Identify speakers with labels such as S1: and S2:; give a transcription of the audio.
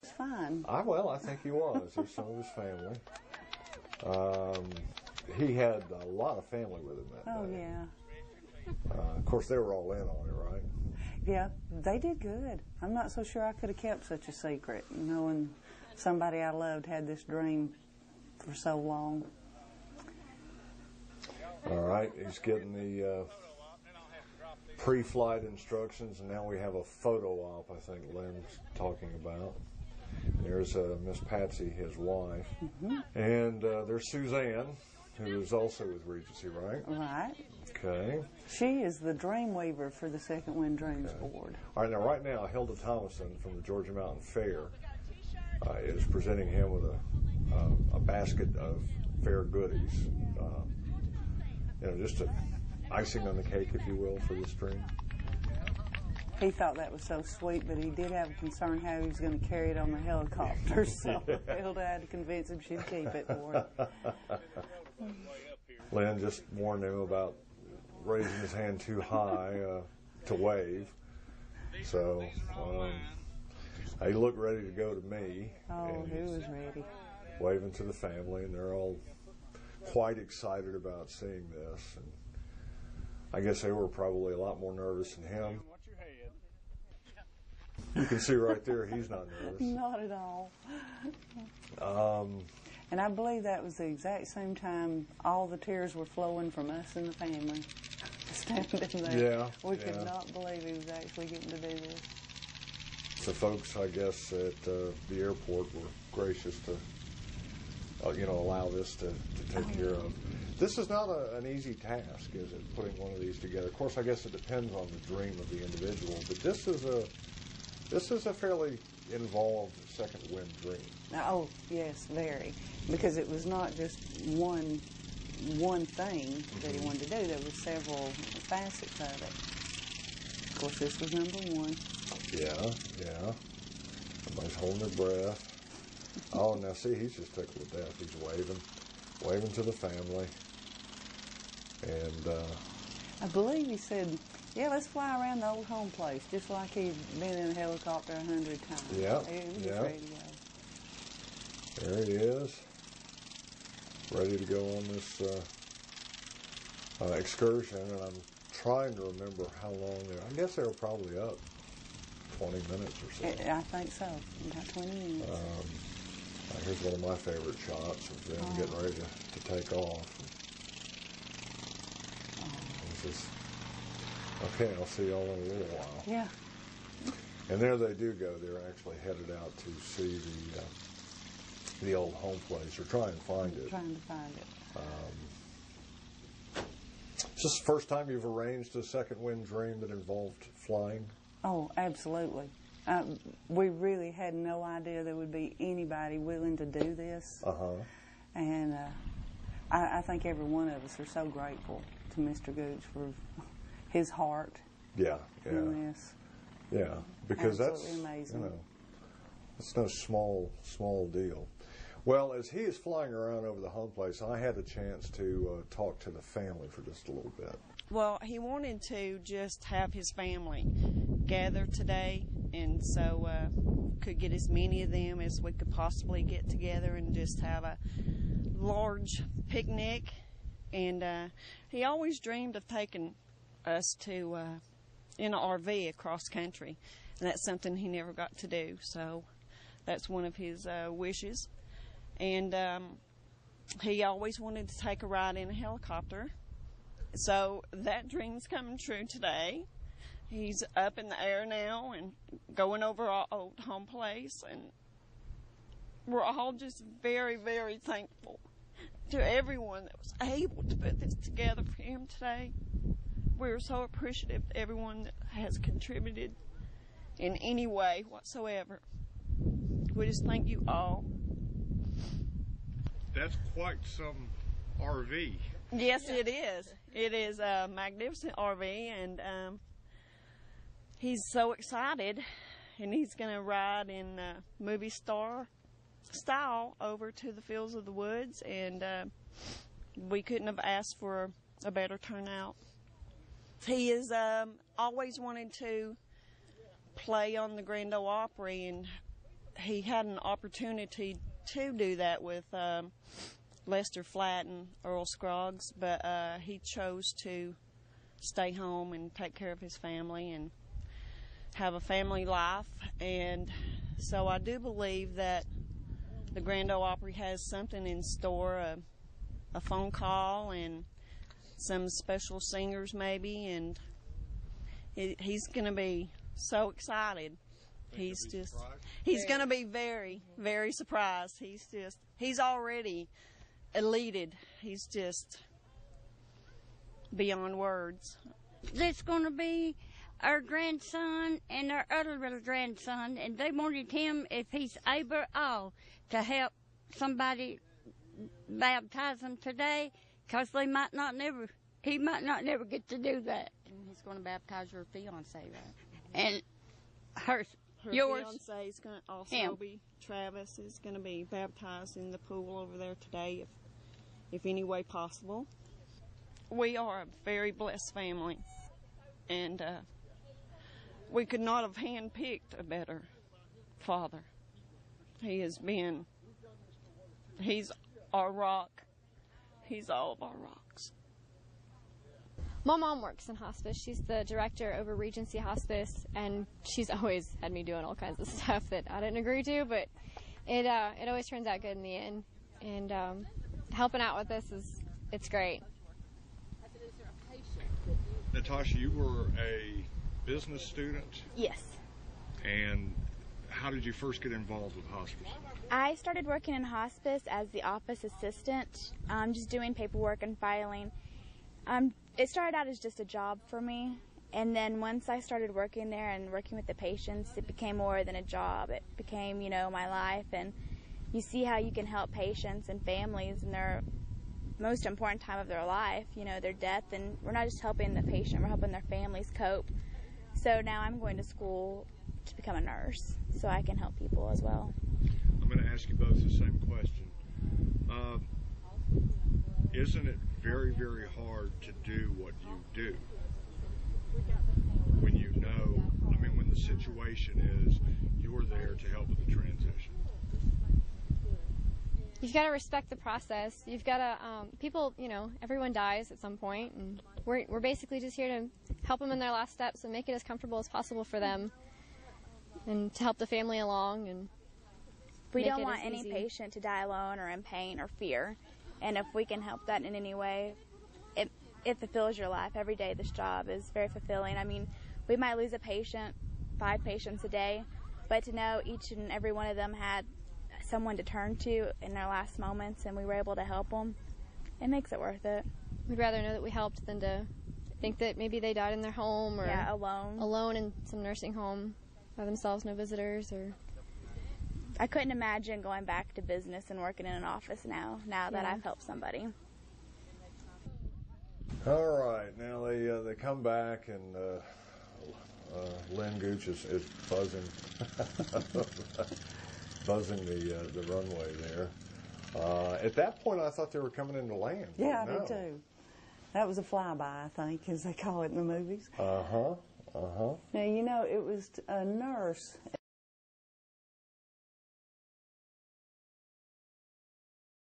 S1: looks fine.
S2: Well, I think he was. There's some of his family. He had a lot of family with him that day.
S1: Oh, yeah.
S2: Of course, they were all in on it, right?
S1: Yeah, they did good. I'm not so sure I could have kept such a secret, knowing somebody I loved had this dream for so long.
S2: All right, he's getting the pre-flight instructions, and now we have a photo op, I think Lynn's talking about. There's Miss Patsy, his wife, and there's Suzanne, who is also with Regency, right?
S1: Right.
S2: Okay.
S1: She is the dream weaver for the Second Wind Dreams Board.
S2: All right now Hilda Thomason from the Georgia Mountain Fair is presenting him with a basket of fair goodies. Just icing on the cake, if you will, for this dream.
S1: He thought that was so sweet, but he did have a concern how he was going to carry it on the helicopter, so Hilda had to convince him she'd keep it for him.
S2: Lynn just warned him about raising his hand too high to wave. So he looked ready to go to me.
S1: Oh, he was ready.
S2: Waving to the family, and they're all quite excited about seeing this. And I guess they were probably a lot more nervous than him. You can see right there he's not nervous. Not
S1: at all. And I believe that was the exact same time all the tears were flowing from us and the family. Standing there.
S2: Yeah.
S1: We could not believe he was actually getting to do this.
S2: The folks, I guess, at the airport were gracious to, allow this to take care of. This is not an easy task, is it, putting one of these together? Of course, I guess it depends on the dream of the individual, but this is a fairly involved second wind dream.
S1: Oh, yes, very. Because it was not just one thing that he wanted to do. There were several facets of it. Of course, this was number one.
S2: Yeah. Everybody's holding their breath. Oh, now see, he's just tickled to death. He's waving to the family. And
S1: I believe he said, yeah, let's fly around the old home place, just like he'd been in a helicopter 100 times.
S2: Yeah,
S1: He was ready to go.
S2: There he is, ready to go on this excursion, and I'm trying to remember how long they were. I guess they were probably up 20 minutes or so.
S1: I think so, about 20 minutes.
S2: Here's one of my favorite shots of them getting ready to take off. Okay, I'll see y'all in a little while.
S1: Yeah.
S2: And there they do go. They're actually headed out to see the old home place, or try and find it.
S1: Trying to find it.
S2: Is this the first time you've arranged a second wind dream that involved flying?
S1: Oh, absolutely. We really had no idea there would be anybody willing to do this. And I think every one of us are so grateful to Mr. Gooch for his heart.
S2: Yeah.
S1: In this.
S2: Yeah, because
S1: absolutely amazing.
S2: It's no small deal. Well, as he is flying around over the home place, I had a chance to talk to the family for just a little bit.
S3: Well, he wanted to just have his family gather today, and so could get as many of them as we could possibly get together and just have a large picnic. And he always dreamed of taking us to in an RV across country, and that's something he never got to do. So that's one of his wishes. And he always wanted to take a ride in a helicopter. So that dream's coming true today. He's up in the air now and going over our old home place, and we're all just very, very thankful to everyone that was able to put this together for him today. We're so appreciative to everyone that has contributed in any way whatsoever. We just thank you all.
S4: That's quite some RV.
S3: Yes, it is. It is a magnificent RV, and he's so excited, and he's going to ride in movie star style over to the Fields of the Woods, and we couldn't have asked for a better turnout. He has always wanted to play on the Grand Ole Opry, and he had an opportunity to do that with Lester Flatt and Earl Scroggs, but he chose to stay home and take care of his family and have a family life. And so I do believe that the Grand Ole Opry has something in store, a phone call and some special singers maybe, and he's going to be so excited. He's going to be very, very surprised. He's already elated. He's just beyond words.
S5: There's going to be our grandson and our other little grandson, and they wanted him, if he's able, to help somebody baptize them today, because he might not never get to do that.
S6: And he's going to baptize your fiance, right?
S5: And
S3: Her
S5: yours,
S3: fiance is going to also
S5: him.
S3: be, Travis is going to be baptized in the pool over there today, if any way possible. We are a very blessed family, and we could not have handpicked a better father. He's our rock. He's all of our rocks.
S7: My mom works in hospice. She's the director over Regency Hospice, and she's always had me doing all kinds of stuff that I didn't agree to, but it always turns out good in the end. And helping out with this it's great.
S4: Natasha, you were a business student,
S8: Yes.
S4: and how did you first get involved with hospice?
S8: I started working in hospice as the office assistant, just doing paperwork and filing. It started out as just a job for me, and then once I started working there and working with the patients, it became more than a job. It became, my life, and you see how you can help patients and families in their most important time of their life, their death, and we're not just helping the patient, we're helping their families cope. So now I'm going to school to become a nurse, so I can help people as well.
S4: I'm going to ask you both the same question. Isn't it very, very hard to do what you do when when the situation is you're there to help with the transition?
S7: You've got to respect the process. You've got to, people, everyone dies at some point, and we're basically just here to help them in their last steps and make it as comfortable as possible for them, and to help the family along. And
S8: we don't want any patient to die alone or in pain or fear, and if we can help that in any way, it fulfills your life. Every day this job is very fulfilling. We might lose a patient, 5 patients a day, but to know each and every one of them had someone to turn to in their last moments and we were able to help them, it makes it worth it.
S7: We'd rather know that we helped than to think that maybe they died in their home or alone in some nursing home by themselves, no visitors. Or
S8: I couldn't imagine going back to business and working in an office now that I've helped somebody.
S2: All right, now they come back, and Lynn Gooch is buzzing buzzing the runway there. At that point, I thought they were coming into land.
S1: Yeah, I did too. That was a flyby, I think, as they call it in the movies.
S2: Uh-huh. Uh-huh.
S1: Now, it was a nurse